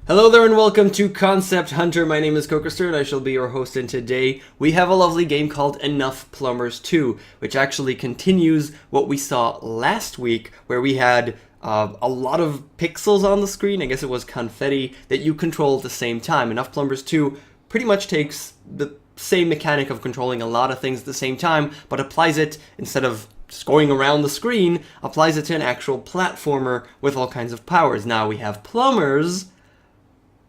Hello there and welcome to Concept Hunter. My name is KOKOStern. I shall be your host, and today we have a lovely game called Enough Plumbers 2, which actually continues what we saw last week, where we had a lot of pixels on the screen. I guess it was confetti that you control at the same time. Enough Plumbers 2 pretty much takes the same mechanic of controlling a lot of things at the same time, but applies it, instead of just going around the screen, applies it to an actual platformer with all kinds of powers. Now we have plumbers.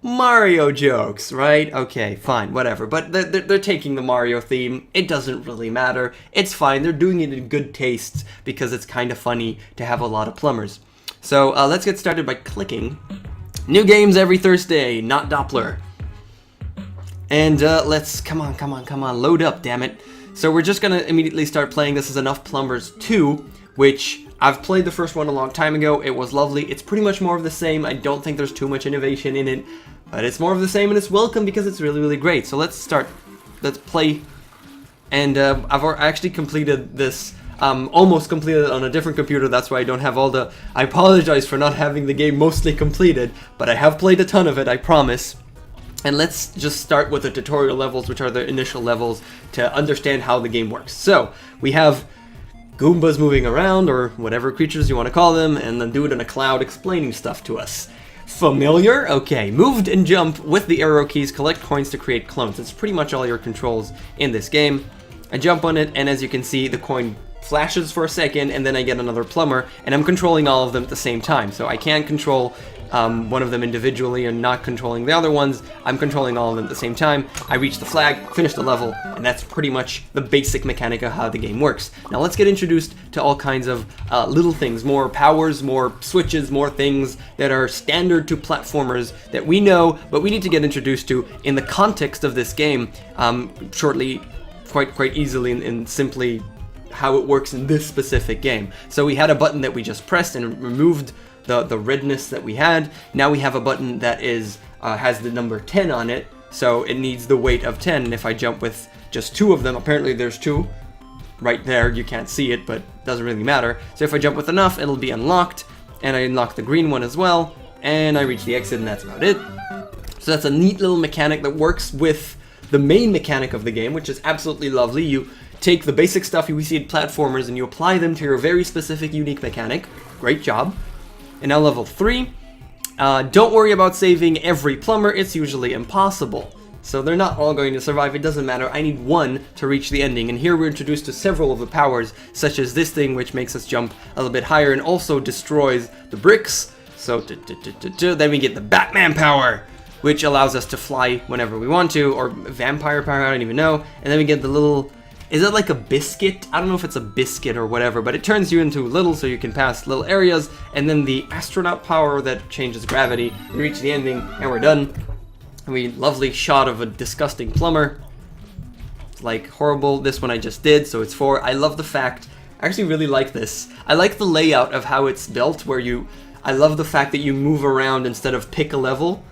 Mario jokes, right? Okay, fine, whatever. But they're taking the Mario theme. It doesn't really matter. It's fine. They're doing it in good taste because it's kind of funny to have a lot of plumbers. So let's get started by clicking new games every Thursday, not Doppler. And let's, come on, load up, damn it. So we're just gonna immediately start playing. This is Enough Plumbers 2, which I've played the first one a long time ago. It was lovely. It's pretty much more of the same. I don't think there's too much innovation in it, but it's more of the same, and it's welcome because it's really, really great. So let's start. Let's play. And I've actually completed this, almost completed it on a different computer. That's why I don't have all the... I apologize for not having the game mostly completed, but I have played a ton of it, I promise. And let's just start with the tutorial levels, which are the initial levels, to understand how the game works. So we have Goombas moving around, or whatever creatures you want to call them, and then do it in a cloud explaining stuff to us. Familiar? Okay. Moved and jump with the arrow keys. Collect coins to create clones. It's pretty much all your controls in this game. I jump on it, and as you can see, the coin flashes for a second, and then I get another plumber, and I'm controlling all of them at the same time. So I can't control one of them individually and not controlling the other ones. I'm controlling all of them at the same time. I reach the flag, finish the level, and that's pretty much the basic mechanic of how the game works. Now let's get introduced to all kinds of little things, more powers, more switches, more things that are standard to platformers that we know, but we need to get introduced to in the context of this game shortly, quite easily, and simply how it works in this specific game. So we had a button that we just pressed and removed the redness that we had. Now we have a button that is has the number 10 on it, so it needs the weight of 10. And if I jump with just two of them, apparently there's two right there, you can't see it, but it doesn't really matter. So if I jump with enough, it'll be unlocked, and I unlock the green one as well, and I reach the exit, and that's about it. So that's a neat little mechanic that works with the main mechanic of the game, which is absolutely lovely. You take the basic stuff you see in platformers and you apply them to your very specific, unique mechanic. Great job. And now level 3. Don't worry about saving every plumber. It's usually impossible. So they're not all going to survive. It doesn't matter. I need one to reach the ending. And here we're introduced to several of the powers, such as this thing, which makes us jump a little bit higher and also destroys the bricks. So then we get the Batman power, which allows us to fly whenever we want to, or vampire power, I don't even know. And then we get the little... Is it like a biscuit? I don't know if it's a biscuit or whatever, but it turns you into little so you can pass little areas, and then the astronaut power that changes gravity. We reach the ending, and we're done. And lovely shot of a disgusting plumber. It's like horrible. This one I just did, so it's 4. I love the fact, I actually really like this. I like the layout of how it's built, where I love the fact that you move around instead of pick a level.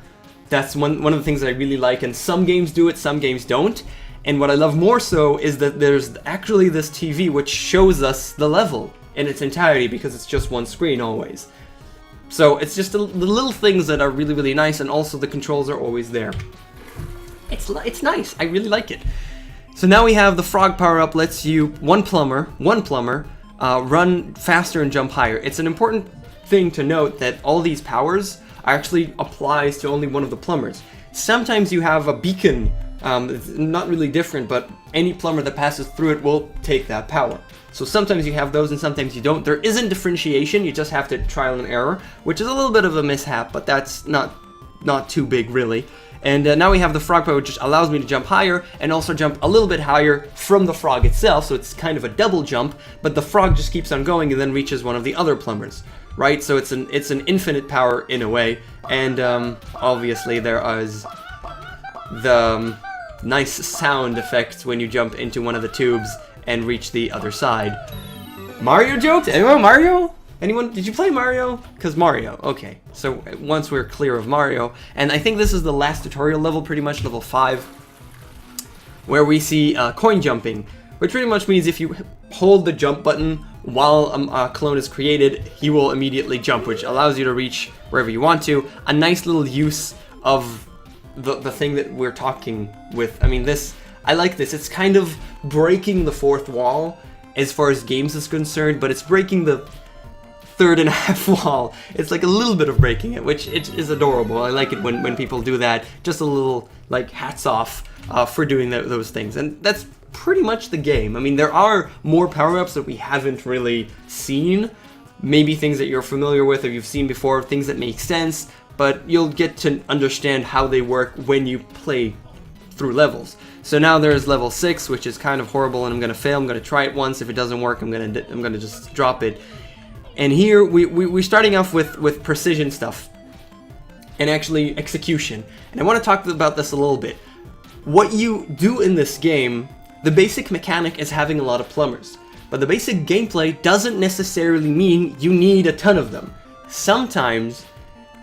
That's one of the things that I really like, and some games do it, some games don't. And what I love more so is that there's actually this TV which shows us the level in its entirety, because it's just one screen always. So it's just the little things that are really, really nice, and also the controls are always there. It's nice. I really like it. So now we have the frog power-up, lets you, one plumber, run faster and jump higher. It's an important thing to note that all these powers actually applies to only one of the plumbers. Sometimes you have a beacon. It's not really different, but any plumber that passes through it will take that power. So sometimes you have those and sometimes you don't. There isn't differentiation, you just have to trial and error, which is a little bit of a mishap, but that's not too big really. And now we have the frog power, which just allows me to jump higher and also jump a little bit higher from the frog itself, so it's kind of a double jump, but the frog just keeps on going and then reaches one of the other plumbers, right? So it's an infinite power in a way, and obviously there is the nice sound effects when you jump into one of the tubes and reach the other side. Mario jokes? Anyone Mario? Anyone? Did you play Mario? Because Mario. Okay. So once we're clear of Mario, and I think this is the last tutorial level, pretty much level 5, where we see coin jumping, which pretty much means if you hold the jump button while a clone is created, he will immediately jump, which allows you to reach wherever you want to. A nice little use of the thing that we're talking with. I mean, I like this. It's kind of breaking the fourth wall as far as games is concerned, but it's breaking the third and a half wall. It's like a little bit of breaking it, which it is adorable. I like it when people do that. Just a little, like, hats off for doing those things. And that's pretty much the game. I mean, there are more power-ups that we haven't really seen. Maybe things that you're familiar with or you've seen before, things that make sense, but you'll get to understand how they work when you play through levels. So now there's level 6, which is kind of horrible, and I'm gonna fail. I'm gonna try it once. If it doesn't work, I'm gonna just drop it. And here we're starting off with precision stuff and actually execution. And I want to talk about this a little bit. What you do in this game, the basic mechanic is having a lot of plumbers, but the basic gameplay doesn't necessarily mean you need a ton of them. Sometimes,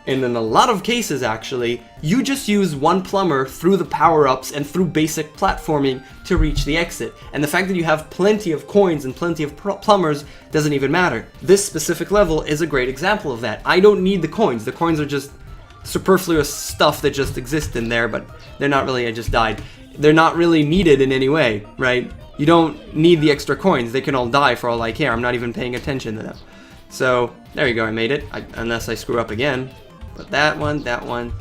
and in a lot of cases actually, you just use one plumber through the power-ups and through basic platforming to reach the exit. And the fact that you have plenty of coins and plenty of plumbers doesn't even matter. This specific level is a great example of that. I don't need the coins. The coins are just superfluous stuff that just exists in there, but they're not really, I just died. They're not really needed in any way, right? You don't need the extra coins. They can all die for all I care. I'm not even paying attention to them. So, there you go, I made it. Unless I screw up again. But that one,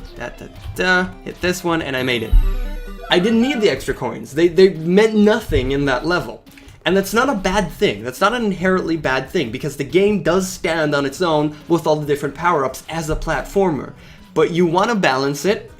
hit this one, and I made it. I didn't need the extra coins. They meant nothing in that level. And that's not a bad thing. That's not an inherently bad thing, because the game does stand on its own with all the different power-ups as a platformer. But you want to balance it,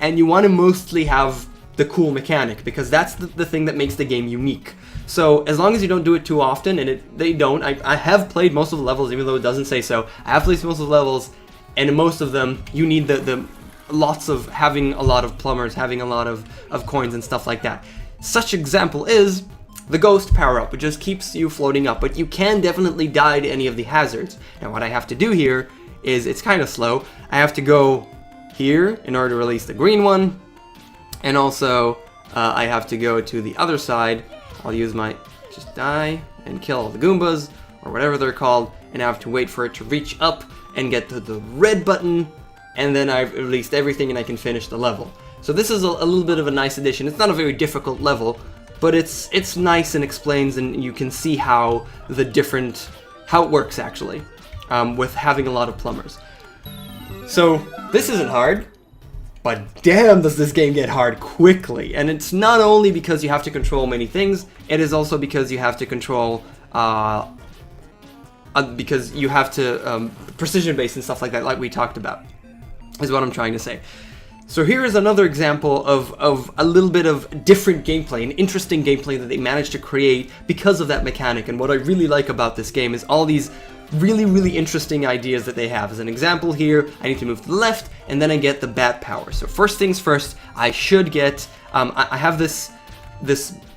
and you want to mostly have the cool mechanic, because that's the thing that makes the game unique. So as long as you don't do it too often, and they don't, I have played most of the levels, even though it doesn't say so. I have played most of the levels, and in most of them, you need the lots of having a lot of plumbers, having a lot of coins and stuff like that. Such example is the ghost power-up, which just keeps you floating up, but you can definitely die to any of the hazards. Now what I have to do here is, it's kind of slow, I have to go here in order to release the green one, and also I have to go to the other side. I'll use my, just die and kill all the Goombas, or whatever they're called, and I have to wait for it to reach up and get to the red button, and then I've released everything and I can finish the level. So this is a little bit of a nice addition. It's not a very difficult level, but it's nice and explains, and you can see how how it works actually, with having a lot of plumbers. So this isn't hard, but damn does this game get hard quickly. And it's not only because you have to control many things, it is also because you have to control precision-based and stuff like that, like we talked about, is what I'm trying to say. So here is another example of a little bit of different gameplay, an interesting gameplay that they managed to create because of that mechanic. And what I really like about this game is all these really interesting ideas that they have. As an example here, I need to move to the left, and then I get the bat power. So first things first, I should get, I have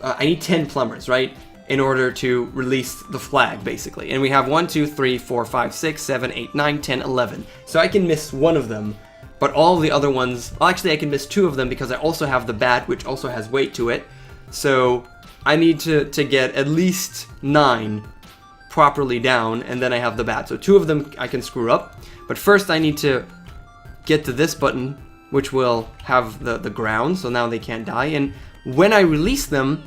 I need 10 plumbers, right? In order to release the flag, basically. And we have 1, 2, 3, 4, 5, 6, 7, 8, 9, 10, 11. So I can miss one of them, but all the other ones, well, actually I can miss 2 of them because I also have the bat, which also has weight to it. So I need to get at least 9 properly down, and then I have the bat. So 2 of them I can screw up. But first I need to get to this button, which will have the ground, so now they can't die. And when I release them,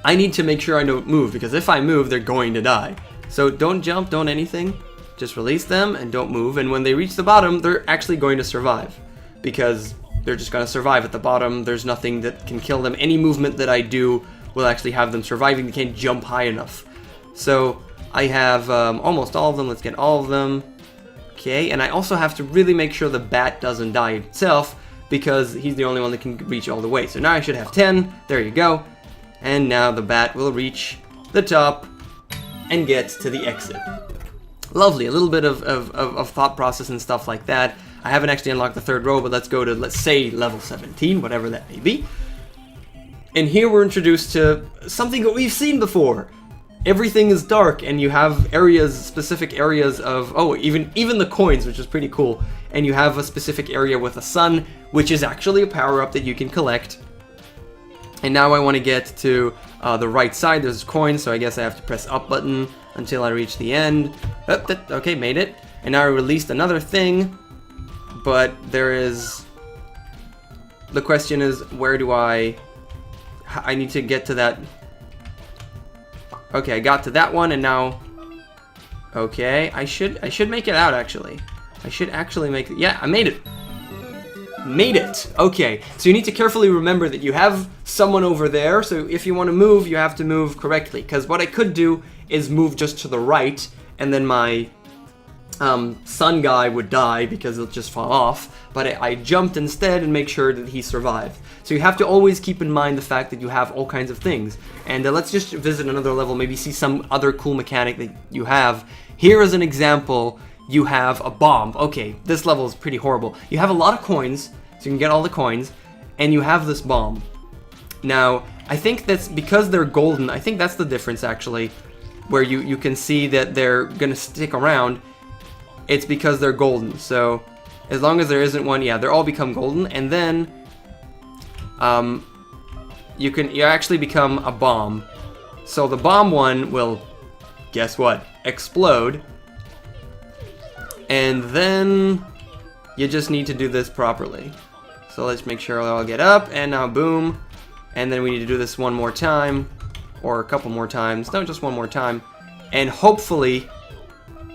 I need to make sure I don't move, because if I move, they're going to die. So don't jump, don't anything. Just release them and don't move. And when they reach the bottom, they're actually going to survive, because they're just going to survive at the bottom. There's nothing that can kill them. Any movement that I do will actually have them surviving. They can't jump high enough. So I have almost all of them. Let's get all of them. Okay, and I also have to really make sure the bat doesn't die itself, because he's the only one that can reach all the way. So now I should have 10. There you go. And now the bat will reach the top and get to the exit. Lovely, a little bit of thought process and stuff like that. I haven't actually unlocked the 3rd row, but let's go to, let's say, level 17, whatever that may be. And here we're introduced to something that we've seen before. Everything is dark, and you have areas, specific areas of, oh, even the coins, which is pretty cool. And you have a specific area with a sun, which is actually a power-up that you can collect. And now I want to get to the right side. There's coins, so I guess I have to press up button until I reach the end. Okay, made it. And now I released another thing, but there is the question is, where do I need to get to that. Okay, I got to that one, and now, okay, I should make it out, actually. I should actually make it. Yeah, I made it. Made it. Okay, so you need to carefully remember that you have someone over there, so if you want to move, you have to move correctly, because what I could do is move just to the right, and then my sun guy would die because it'll just fall off, but I jumped instead and make sure that he survived. So you have to always keep in mind the fact that you have all kinds of things. And let's just visit another level, maybe see some other cool mechanic that you have. Here is an example. You have a bomb. Okay, this level is pretty horrible. You have a lot of coins, so you can get all the coins, and you have this bomb. Now, I think that's because they're golden. I think that's the difference, actually, where you can see that they're gonna stick around. It's because they're golden. So as long as there isn't one, yeah, they're all become golden, and then you actually become a bomb. So the bomb one will, guess what, explode, and then you just need to do this properly. So let's make sure I'll get up, and now boom, and then we need to do this one more time, or a couple more times, no, just one more time, and hopefully,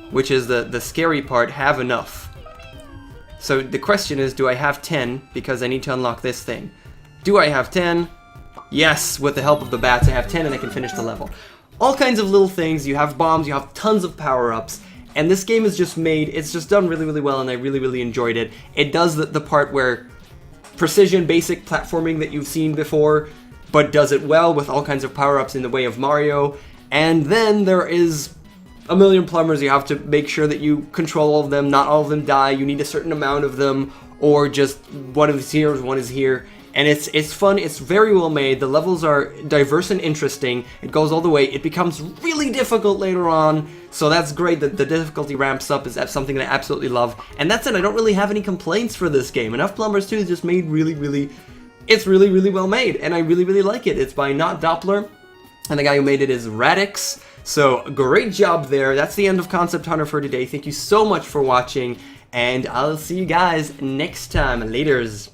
which is the scary part, have enough. So the question is, do I have 10, because I need to unlock this thing. Do I have 10? Yes, with the help of the bats I have 10 and I can finish the level. All kinds of little things, you have bombs, you have tons of power-ups, and this game is just made, it's just done really, really well, and I really, really enjoyed it. It does the part where precision, basic platforming that you've seen before, but does it well with all kinds of power-ups in the way of Mario, and then there is a million plumbers. You have to make sure that you control all of them, not all of them die, you need a certain amount of them, or just one is here, one is here. And it's fun, it's very well made, the levels are diverse and interesting, it goes all the way, it becomes really difficult later on, so that's great that the difficulty ramps up, is something that I absolutely love. And that's it, I don't really have any complaints for this game. Enough Plumbers 2 is just made really, it's really, really well made, and I really, really like it. It's by Not Doppler, and the guy who made it is Radix, so great job there. That's the end of Concept Hunter for today. Thank you so much for watching, and I'll see you guys next time. Laters.